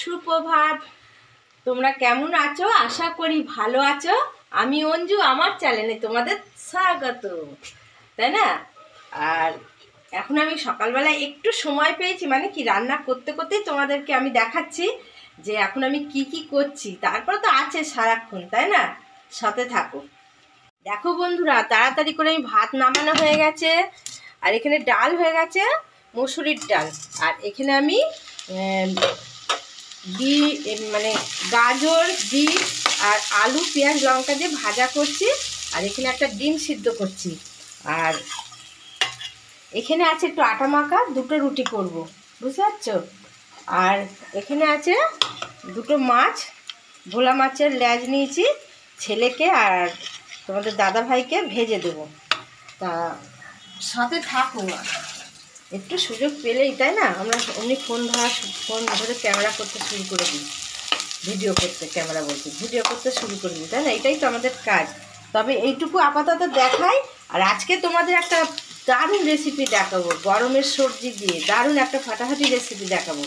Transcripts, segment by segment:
সুপ্রভাত। তোমরা কেমন আছো? আশা করি ভালো আছো। আমি অঞ্জু, আমার চ্যানেলে তোমাদের স্বাগত, তাই না? আর এখন আমি সকালবেলা একটু সময় পেয়েছি, মানে কি রান্না করতে করতেই তোমাদেরকে আমি দেখাচ্ছি যে এখন আমি কি কি করছি। তারপর তো আছে সারাক্ষণ, তাই না? সাথে থাকো। দেখো বন্ধুরা, তাড়াতাড়ি করে আমি ভাত নামানো হয়ে গেছে, আর এখানে ডাল হয়ে গেছে, মসুরির ডাল। আর এখানে আমি মানে গাজর, বিট আর আলু, পেঁয়াজ, লঙ্কা দিয়ে ভাজা করছি। আর এখানে একটা ডিম সিদ্ধ করছি। আর এখানে আছে একটু আটা মাখা, দুটো রুটি করব, বুঝতে পারছো? আর এখানে আছে দুটো মাছ, ভোলা মাছের লেজ নিয়েছি, ছেলেকে আর তোমাদের দাদা ভাইকে ভেজে দেবো। তা সাথে থাকো, একটু সুযোগ পেলেই, তাই না? আমরা অমনি ফোন ধরে ক্যামেরা করতে শুরু করে দিই, ভিডিও করতে, ক্যামেরা বলছি, ভিডিও করতে শুরু করে দিই, তাই না? এটাই তো আমাদের কাজ। তবে এইটুকু আপাতত দেখাই। আর আজকে তোমাদের একটা দারুণ রেসিপি দেখাবো, গরমের সবজি দিয়ে দারুণ একটা ফাটাফাটি রেসিপি দেখাবো।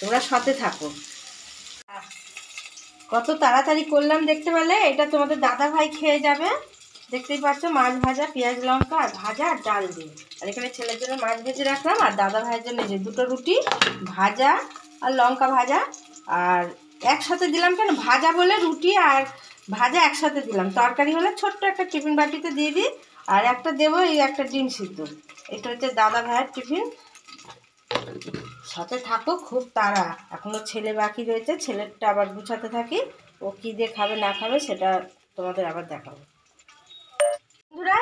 তোমরা সাথে থাকো। কত তাড়াতাড়ি করলাম দেখতে পেলে? এটা তোমাদের দাদা ভাই খেয়ে যাবে, দেখতেই পাচ্ছ। মাছ ভাজা, পেঁয়াজ লঙ্কা আর ভাজা আর ডাল দিয়ে। আর এখানে ছেলের জন্য মাছ ভেজে রাখলাম, আর দাদা ভাইয়ের জন্য যে দুটো রুটি ভাজা আর লঙ্কা ভাজা। আর একসাথে দিলাম কেন, ভাজা বলে রুটি আর ভাজা একসাথে দিলাম, তরকারি হলে ছোট্ট একটা টিফিন বাটিতে দিয়ে দিই। আর একটা দেবো এই একটা ডিম সিদ্ধ। এটা হচ্ছে দাদা ভাইয়ের টিফিন। সাথে থাকো, খুব তাড়া, এখনো ছেলে বাকি রয়েছে, ছেলেরটা আবার গুছাতে থাকি। ও কী দিয়ে খাবে না খাবে সেটা তোমাদের আবার দেখাবো। বন্ধুরা,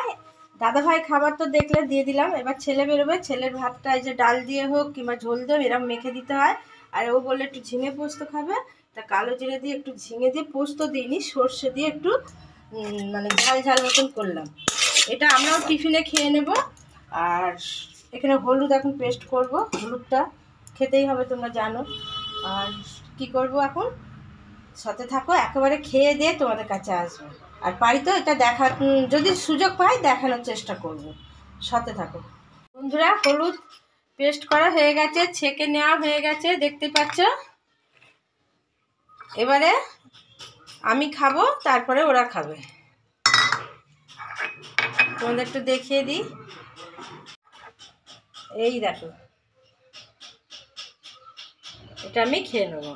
দাদা ভাই খাবার তো দেখলে দিয়ে দিলাম, এবার ছেলে বেরোবে। ছেলের ভাতটা এই যে ডাল দিয়ে হোক কিংবা ঝোল দিয়ে এরকম মেখে দিতে হয়। আর ও বললে একটু ঝিঙে পোস্ত খাবে, তা কালো জিরে দিয়ে একটু ঝিঙে দিয়ে, পোস্ত দিইনি, সর্ষে দিয়ে একটু মানে ঝাল ঝাল মতন করলাম। এটা আমরাও টিফিনে খেয়ে নেব। আর এখানে হলুদ এখন পেস্ট করব, হলুদটা খেতেই হবে, তোমরা জানো। আর কি করব এখন, সাথে থাকো, একেবারে খেয়ে দিয়ে তোমাদের কাছে আসবো। আর পারি তো এটা দেখা, যদি সুযোগ পাই দেখানোর চেষ্টা করব। সাথে থাকো বন্ধুরা। হলুদ পেস্ট করা হয়ে গেছে, ছেঁকে নেওয়া হয়ে গেছে, দেখতে পাচ্ছ। এবারে আমি খাবো, তারপরে ওরা খাবে। তোমাদের একটু দেখিয়ে দিই, এই দেখো, এটা আমি খেয়ে নেবো।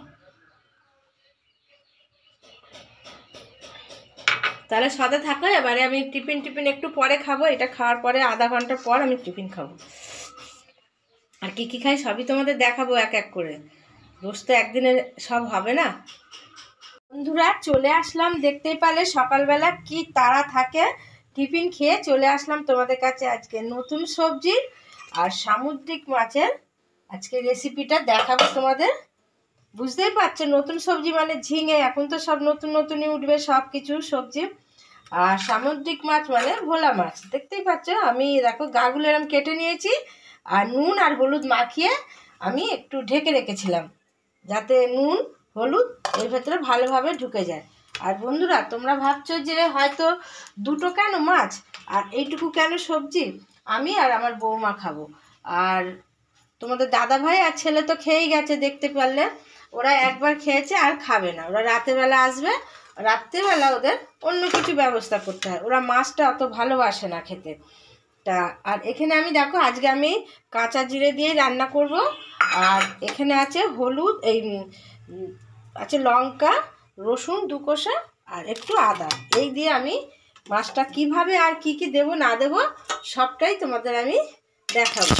তাহলে সাথে থাকো। এবারে আমি টিফিন একটু পরে খাবো, এটা খাওয়ার পরে আধা ঘন্টা পর আমি টিফিন খাবো। আর কি কি খাই সবই তোমাদের দেখাবো এক এক করে, রোজ তো একদিনে সব হবে না। বন্ধুরা, চলে আসলাম, দেখতেই পারলে সকালবেলা কি তাড়া থাকে। টিফিন খেয়ে চলে আসলাম তোমাদের কাছে আজকে নতুন সবজি আর সামুদ্রিক মাছের আজকে রেসিপিটা দেখাবো তোমাদের। বুঝতেই পারছো, নতুন সবজি মানে ঝিঙে, এখন তো সব নতুন নতুনই উঠবে সব কিছু সবজি। আর সামুদ্রিক মাছ মানে ভোলা মাছ, দেখতেই পাচ্ছ। আমি দেখো গাগুলো এরম কেটে নিয়েছি, আর নুন আর হলুদ মাখিয়ে আমি একটু ঢেকে রেখেছিলাম, যাতে নুন হলুদ এর ভেতরে ভালোভাবে ঢুকে যায়। আর বন্ধুরা, তোমরা ভাবছো যে হয়তো দুটো কেন মাছ আর এইটুকু কেন সবজি, আমি আর আমার বৌমা খাবো। আর তোমাদের দাদা ভাই আর ছেলে তো খেয়েই গেছে, দেখতে পারলে। ওরা একবার খেয়েছে আর খাবে না, ওরা রাতেরবেলা আসবে, রাত্রেবেলা ওদের অন্য কিছু ব্যবস্থা করতে হয়, ওরা মাছটা অত ভালোবাসে না খেতে। তা আর এখানে আমি দেখো, আজকে আমি কাঁচা জিরে দিয়ে রান্না করব। আর এখানে আছে হলুদ, এই আছে লঙ্কা, রসুন 2 কোষা আর একটু আদা, এই দিয়ে আমি মাছটা কিভাবে আর কি কি দেব না দেব সবটাই তোমাদের আমি দেখাবো।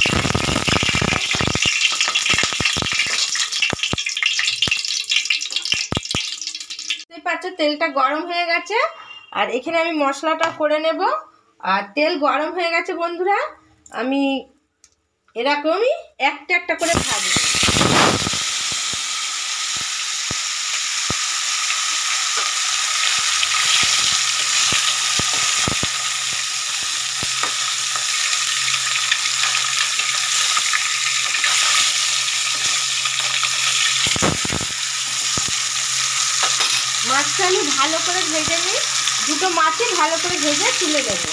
পাচ্ছ তেলটা গরম হয়ে গেছে, আর এখানে আমি মশলাটা করে নেব। আর তেল গরম হয়ে গেছে বন্ধুরা, আমি এরকমই একটা একটা করে ভাজবো। মাছটা আমি ভালো করে ভেজে নিই, দুটো মাছই ভালো করে ভেজে তুলে দেবো।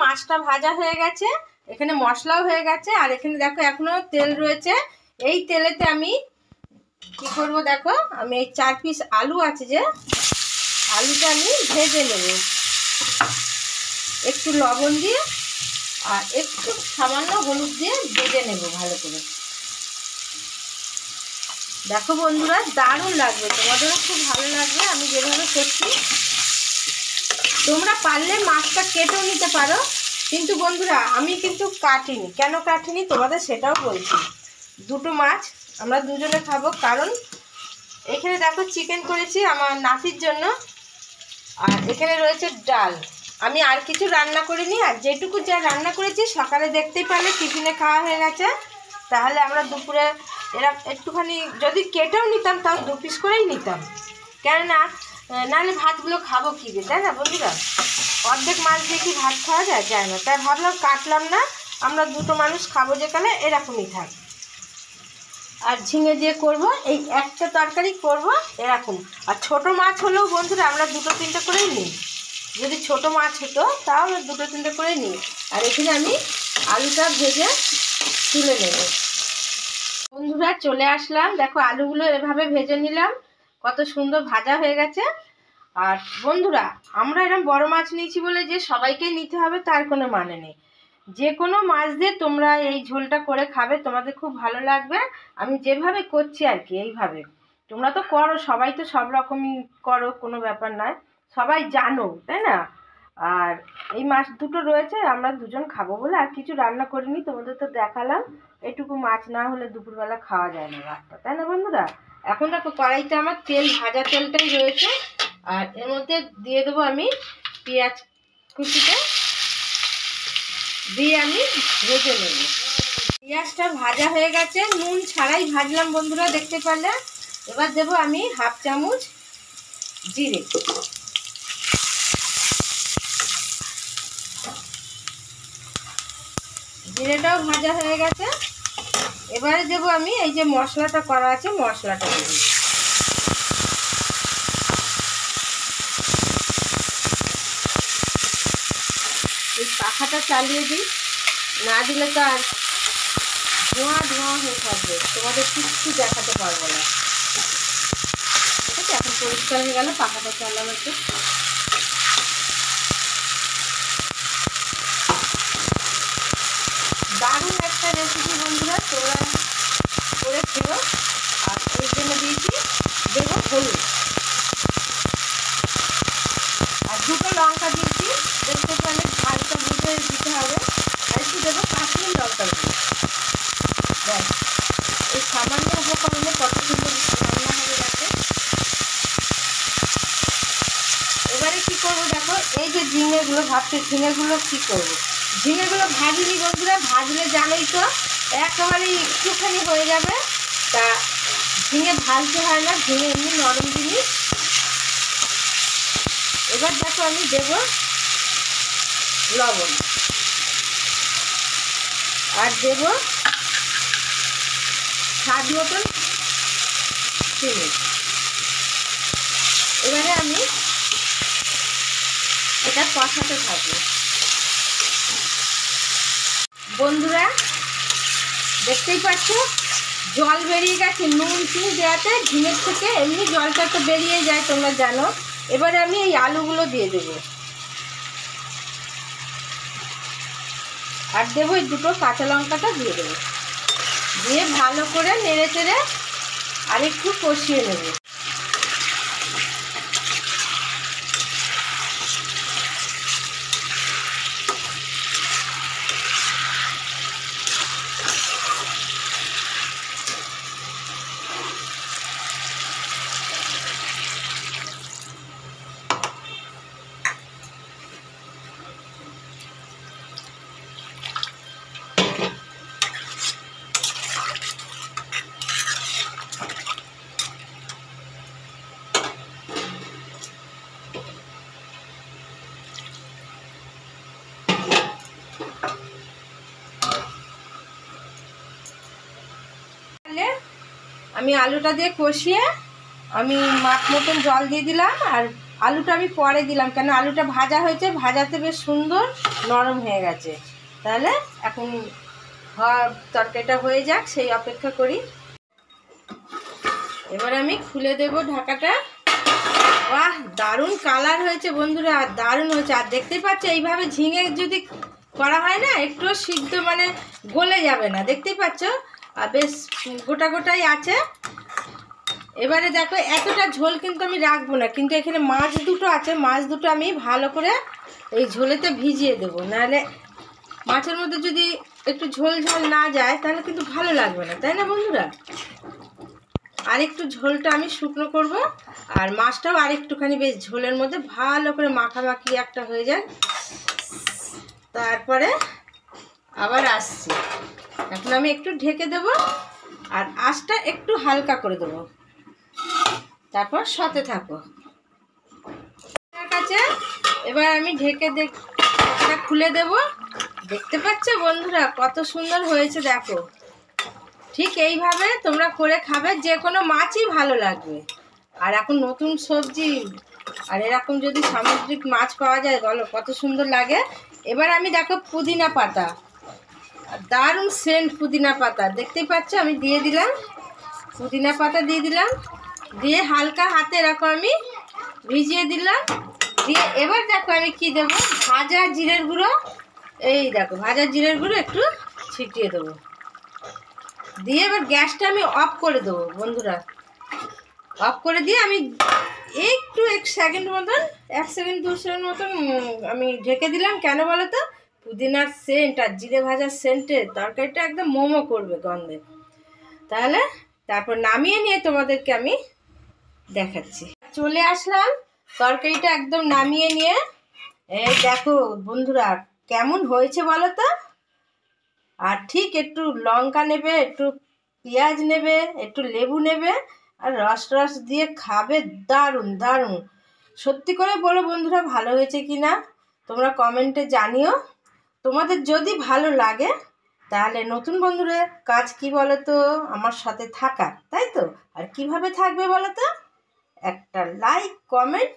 মাছটা ভাজা হয়ে গেছে, এখানে মশলাও হয়ে গেছে, আর এখানে দেখো এখনো তেল রয়েছে। এই তেলেতে আমি কি করব দেখো, আমি এই 4 পিস আলু আছে যে, আলুটা আমি ভেজে নেব একটু লবণ দিয়ে আর একটু সামান্য হলুদ দিয়ে ভেজে নেব ভালো করে। দেখো বন্ধুরা, দারুণ লাগবে, তোমাদেরও খুব ভালো লাগবে আমি যেভাবে করছি। তোমরা পারলে মাছটা কেটেও নিতে পারো, কিন্তু বন্ধুরা আমি কিন্তু কাটিনি। কেন কাটিনি তোমাদের সেটাও বলছি। দুটো মাছ আমরা দুজনে খাবো, কারণ এখানে দেখো চিকেন করেছি আমার নাতির জন্য, আর এখানে রয়েছে ডাল। আমি আর কিছু রান্না করিনি, আর যেটুকু যা রান্না করেছি সকালে দেখতেই পারলে টিফিনে খাওয়া হয়ে গেছে। তাহলে আমরা দুপুরে এরা একটুখানি যদি কেটেও নিতাম তাও 2 পিস করেই নিতাম, কেননা নাহলে ভাতগুলো খাবো কী দিয়ে, তাই না বন্ধুরা? অর্ধেক মাছ দিয়ে কি ভাত খাওয়া যায় না, তাই ভাবলাম কাটলাম না, আমরা দুটো মানুষ খাবো যেখানে এরকমই থাক। আর ঝিঙে দিয়ে করব, এই একটা তরকারি করব এরকম। আর ছোট মাছ হলেও বন্ধুরা আমরা 2-3টে করেই নিই, যদি ছোট মাছ হতো তাও আমরা 2-3টে করেই নিই। আর এখানে আমি আলুটা ভেজে তুলে নেব। বন্ধুরা চলে আসলাম, দেখো আলুগুলো এভাবে ভেজে নিলাম, কত সুন্দর ভাজা হয়ে গেছে। আর বন্ধুরা আমরা এরকম বড় মাছ নিয়েছি বলে যে সবাইকেই নিতে হবে তার কোনো মানে নেই। যে কোনো মাছ দিয়ে তোমরা এই ঝোলটা করে খাবে, তোমাদের খুব ভালো লাগবে। আমি যেভাবে করছি আর কি এইভাবে তোমরা তো করো, সবাই তো সব রকমই করো, কোনো ব্যাপার নয়, সবাই জানো, তাই না? আর এই মাছ দুটো রয়েছে, আমরা দুজন খাবো বলে আর কিছু রান্না করিনি, তোমাদের তো দেখালাম। এটুকু মাছ না হলে দুপুরবেলা খাওয়া যায় না ভাতটা, তাই না বন্ধুরা? এখন দেখো কড়াইতে আমার তেল, ভাজা তেলটাই রয়েছে, আর এর মধ্যে দিয়ে দেবো আমি পেঁয়াজ কুচিটা দিয়ে আমি ভেজে নেব। পেঁয়াজটা ভাজা হয়ে গেছে, নুন ছাড়াই ভাজলাম বন্ধুরা, দেখতে পারলে। এবার দেবো আমি 1/2 চামচ জিরে, জিরেটাও ভাজা হয়ে গেছে। এবারে দেবো আমি এই যে মশলাটা করা আছে, মশলাটা দেবো। এই পাখাটা চালিয়ে দিই, না দিলে তো আর ধোঁয়া ধোঁয়া হয়ে থাকবে, তোমাদের কিচ্ছু দেখাতে পারবো না। ঠিক আছে, এখন পরিষ্কার হয়ে গেল, পাখাটা চালাম একটু। দারুণ একটা রেসিপি বন্ধুরা, তোমরা করে খেও। আর এর জন্য দিয়েছি দেবো হলুদ, আর 2টো লঙ্কা দিয়েছি, দেখতে পারলে ঝালটা বুঝে দিতে হবে। আর একটু দেবো কাশ্মীরি লঙ্কার গুঁড়ো। ব্যাস, এই সামান্য উপকরণে কত সুন্দর রান্না হবে দেখো। এবারে কি করবো দেখো, এই যে ঝিঙেগুলো ভাবছি, ঝিঙেগুলো কি করবো, ঝিঙেগুলো ভাজিনি বন্ধুরা, ভাজলে জানোই তো একেবারে একটুখানি হয়ে যাবে। তা ঝিঙে ভাজতে হয় না, ঝিঙে এমনি নরম জিনিস। এবার দেখো আমি দেবো লবণ, আর দেবো স্বাদ মতন চিনি। এবারে আমি এটা কষাতে থাকবো। বন্ধুরা দেখতেই পাচ্ছ জল বেরিয়ে গেছে, নুন চিনি দেওয়াতে ঝিঙের থেকে এমনি জলটা তো বেরিয়ে যায়, তোমরা জানো। এবারে আমি এই আলুগুলো দিয়ে দেবো, আর দেবো এই 2টো কাঁচা লঙ্কাটা দিয়ে দেবো, দিয়ে ভালো করে নেড়ে চেড়ে আর একটু কষিয়ে নেব। আমি আলুটা দিয়ে কষিয়ে আমি মাপ মতন জল দিয়ে দিলাম, আর আলুটা আমি পরে দিলাম, কেন আলুটা ভাজা হয়েছে, ভাজাতে বেশ সুন্দর নরম হয়ে গেছে। তাহলে এখন তরকারিটা হয়ে যাক, সেই অপেক্ষা করি। এবার আমি খুলে দেব ঢাকাটা। বাহ, দারুণ কালার হয়েছে বন্ধুরা, দারুণ হয়েছে। আর দেখতেই পাচ্ছ এইভাবে ঝিঙে যদি করা হয় না একটু সিদ্ধ মানে গলে যাবে না, দেখতেই পাচ্ছ। আর বেশ গোটা গোটাই আছে। এবারে দেখো এতটা ঝোল কিন্তু আমি রাখবো না, কিন্তু এখানে মাছ দুটো আছে, মাছ দুটো আমি ভালো করে এই ঝোলেতে ভিজিয়ে দেবো, নাহলে মাছের মধ্যে যদি একটু ঝোল ঝোল না যায় তাহলে কিন্তু ভালো লাগবে না, তাই না বন্ধুরা। আর একটু ঝোলটা আমি শুকনো করব, আর মাছটাও আর একটুখানি বেশ ঝোলের মধ্যে ভালো করে মাখামাখি একটা হয়ে যায়। তারপরে আবার আসছি। এখন আমি একটু ঢেকে দেব, আর আঁচটা একটু হালকা করে দেব, তারপর সাথে থাকো কাছে। এবার আমি ঢেকে খুলে দেব। দেখতে পাচ্ছ বন্ধুরা কত সুন্দর হয়েছে, দেখো। ঠিক এইভাবে তোমরা করে খাবে, যে কোনো মাছই ভালো লাগবে। আর এখন নতুন সবজি, আর এরকম যদি সামুদ্রিক মাছ পাওয়া যায় বলো কত সুন্দর লাগে। এবার আমি দেখো পুদিনা পাতা, দারুণ সেন্ট পুদিনা পাতা, দেখতেই পাচ্ছ আমি দিয়ে দিলাম পুদিনা পাতা, দিয়ে দিলাম, দিয়ে হালকা হাতে এরকম আমি ভিজিয়ে দিলাম। দিয়ে এবার দেখো আমি কি দেবো, ভাজা জিরের গুঁড়ো। এই দেখো ভাজা জিরের গুঁড়ো একটু ছিটিয়ে দেবো, দিয়ে এবার গ্যাসটা আমি অফ করে দেবো বন্ধুরা। অফ করে দিয়ে আমি একটু 1 সেকেন্ড মতন, 1 সেকেন্ড 2 সেকেন্ড মতন আমি ঢেকে দিলাম। কেন বলো তো, পুদিনার সেন্ট আর জিরে ভাজার সেন্টে তরকারিটা একদম মোমো করবে গন্ধে। তাহলে তারপর নামিয়ে নিয়ে তোমাদেরকে আমি দেখাচ্ছি। চলে আসলাম তরকারিটা একদম নামিয়ে নিয়ে। এই দেখো বন্ধুরা কেমন হয়েছে বলো তো। আর ঠিক একটু লঙ্কা নেবে, একটু পেঁয়াজ নেবে, একটু লেবু নেবে, আর রস রস দিয়ে খাবে, দারুণ দারুণ। সত্যি করে বলো বন্ধুরা ভালো হয়েছে কি না তোমরা কমেন্টে জানিও। তোমাদের যদি ভালো লাগে তাহলে নতুন বন্ধুরা কাজ কি বলো তো, আমার সাথে থাকা, তাই তো। আর কিভাবে থাকবে বলো তো, একটা লাইক কমেন্ট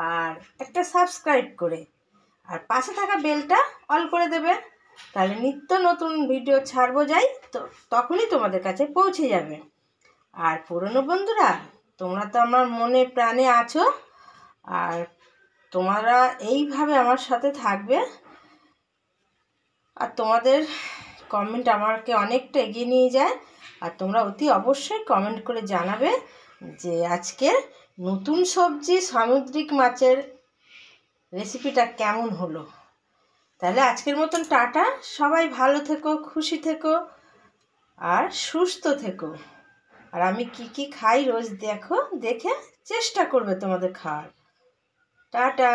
আর একটা সাবস্ক্রাইব করে, আর পাশে থাকা বেলটা অল করে দেবে, তাহলে নিত্য নতুন ভিডিও ছাড়বো যাই তো তখনই তোমাদের কাছে পৌঁছে যাবে। আর পুরনো বন্ধুরা তোমরা তো আমার মনে প্রাণে আছো, আর তোমরা এইভাবে আমার সাথে থাকবে, আর তোমাদের কমেন্ট আমাকে অনেকটা এগিয়ে নিয়ে যায়। আর তোমরা অতি অবশ্যই কমেন্ট করে জানাবে যে আজকের নতুন সবজি সামুদ্রিক মাছের রেসিপিটা কেমন হলো। তাহলে আজকের মতন টাটা, সবাই ভালো থেকো, খুশি থেকো, আর সুস্থ থেকো। আর আমি কি কি খাই রোজ দেখো, দেখে চেষ্টা করবে তোমাদের খাওয়ার। টাটা।